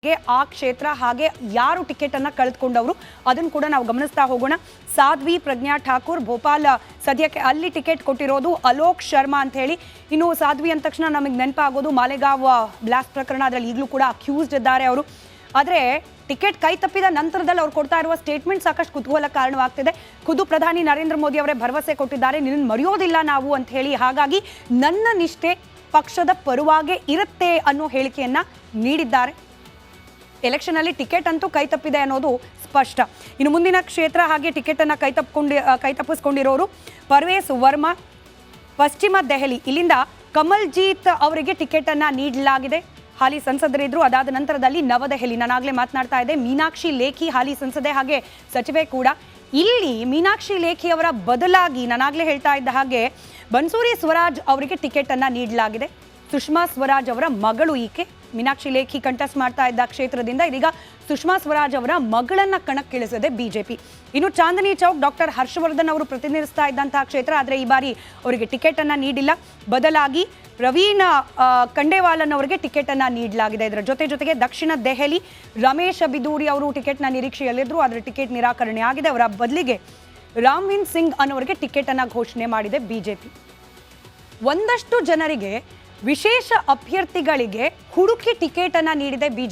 ಆ ಕ್ಷೇತ್ರ ಹಾಗೆ ಯಾರು ಟಿಕೆಟ್ ಅನ್ನ ಕಳೆದುಕೊಂಡವರು ಅದನ್ನು ಕೂಡ ನಾವು ಗಮನಿಸ್ತಾ ಹೋಗೋಣ. ಸಾಧ್ವಿ ಪ್ರಜ್ಞಾ ಠಾಕೂರ್ ಭೋಪಾಲ್ ಸದ್ಯಕ್ಕೆ ಅಲ್ಲಿ ಟಿಕೆಟ್ ಕೊಟ್ಟಿರೋದು ಅಲೋಕ್ ಶರ್ಮಾ ಅಂತ ಹೇಳಿ. ಇನ್ನು ಸಾಧ್ವಿ ಅಂದ ತಕ್ಷಣ ನಮಗೆ ನೆನಪಾಗೋದು ಮಾಲೆಗಾವ್ ಬ್ಲಾಸ್ಟ್ ಪ್ರಕರಣ, ಅದರಲ್ಲಿ ಈಗಲೂ ಕೂಡ ಅಕ್ಯೂಸ್ಡ್ ಇದ್ದಾರೆ ಅವರು. ಆದರೆ ಟಿಕೆಟ್ ಕೈ ತಪ್ಪಿದ ನಂತರದಲ್ಲಿ ಅವ್ರು ಕೊಡ್ತಾ ಇರುವ ಸ್ಟೇಟ್ಮೆಂಟ್ ಸಾಕಷ್ಟು ಕುತೂಹಲ ಕಾರಣವಾಗ್ತಿದೆ. ಖುದ್ದು ಪ್ರಧಾನಿ ನರೇಂದ್ರ ಮೋದಿ ಅವರೇ ಭರವಸೆ ಕೊಟ್ಟಿದ್ದಾರೆ, ನಿನ್ನ ಮರೆಯೋದಿಲ್ಲ ನಾವು ಅಂತ ಹೇಳಿ. ಹಾಗಾಗಿ ನನ್ನ ನಿಷ್ಠೆ ಪಕ್ಷದ ಪರವಾಗೇ ಇರುತ್ತೆ ಅನ್ನೋ ಹೇಳಿಕೆಯನ್ನ ನೀಡಿದ್ದಾರೆ. ಎಲೆಕ್ಷನ್ ಅಲ್ಲಿ ಟಿಕೆಟ್ ಅಂತೂ ಕೈ ತಪ್ಪಿದೆ ಅನ್ನೋದು ಸ್ಪಷ್ಟ. ಇನ್ನು ಮುಂದಿನ ಕ್ಷೇತ್ರ ಹಾಗೆ ಟಿಕೆಟ್ ಅನ್ನ ಕೈ ತಪ್ಪಿಸ್ಕೊಂಡಿರೋರು ಪರ್ವೇಸ್ ವರ್ಮಾ, ಪಶ್ಚಿಮ ದೆಹಲಿ. ಇಲ್ಲಿಂದ ಕಮಲ್ಜೀತ್ ಅವರಿಗೆ ಟಿಕೆಟ್ ಅನ್ನ ನೀಡಲಾಗಿದೆ. ಹಾಲಿ ಸಂಸದರಿದ್ರು. ಅದಾದ ನಂತರದಲ್ಲಿ ನವದೆಹಲಿ, ನಾನಾಗಲೇ ಮಾತನಾಡ್ತಾ ಇದ್ದೆ, ಮೀನಾಕ್ಷಿ ಲೇಖಿ ಹಾಲಿ ಸಂಸದೆ ಹಾಗೆ ಸಚಿವೆ ಕೂಡ. ಇಲ್ಲಿ ಮೀನಾಕ್ಷಿ ಲೇಖಿ ಅವರ ಬದಲಾಗಿ ನಾನಾಗಲೇ ಹೇಳ್ತಾ ಇದ್ದ ಹಾಗೆ ಬನ್ಸೂರಿ ಸ್ವರಾಜ್ ಅವರಿಗೆ ಟಿಕೆಟ್ ಅನ್ನ ನೀಡಲಾಗಿದೆ. ಸುಷ್ಮಾ ಸ್ವರಾಜ್ ಅವರ ಮಗಳು ಈಕೆ. ಮೀನಾಕ್ಷಿ ಲೇಖಿ ಕಂಟೆಸ್ಟ್ ಮಾಡ್ತಾ ಇದ್ದ ಕ್ಷೇತ್ರದಿಂದ ಇದೀಗ ಸುಷ್ಮಾ ಸ್ವರಾಜ್ ಅವರ ಮಗಳನ್ನ ಕಣಕ್ಕಿಳಿಸಿದೆ ಬಿಜೆಪಿ. ಇನ್ನು ಚಾಂದನಿ ಚೌಕ್ ಡಾಕ್ಟರ್ ಹರ್ಷವರ್ಧನ್ ಅವರು ಪ್ರತಿನಿಧಿಸ್ತಾ ಇದ್ದಂತಹ ಕ್ಷೇತ್ರ, ಆದರೆ ಈ ಬಾರಿ ಅವರಿಗೆ ಟಿಕೆಟ್ ಅನ್ನ ನೀಡಿಲ್ಲ. ಬದಲಾಗಿ ಪ್ರವೀಣ್ ಖಂಡೇವಾಲನ್ ಅವರಿಗೆ ಟಿಕೆಟ್ ಅನ್ನ ನೀಡಲಾಗಿದೆ. ಇದರ ಜೊತೆಗೆ ದಕ್ಷಿಣ ದೆಹಲಿ ರಮೇಶ್ ಬಿದೂರಿ ಅವರು ಟಿಕೆಟ್ನ ನಿರೀಕ್ಷೆಯಲ್ಲಿದ್ದರು, ಆದರೆ ಟಿಕೆಟ್ ನಿರಾಕರಣೆ ಆಗಿದೆ. ಅವರ ಬದಲಿಗೆ ರಾಮ್ವಿನ್ ಸಿಂಗ್ ಅನ್ನೋರಿಗೆ ಟಿಕೆಟ್ ಅನ್ನ ಘೋಷಣೆ ಮಾಡಿದೆ ಬಿಜೆಪಿ. ಒಂದಷ್ಟು ಜನರಿಗೆ ವಿಶೇಷ ಅಭ್ಯರ್ಥಿಗಳಿಗೆ ಹುಡುಕಿ ಟಿಕೆಟ್ ಅನ್ನ ನೀಡಿದೆ ಬಿಜೆಪಿ.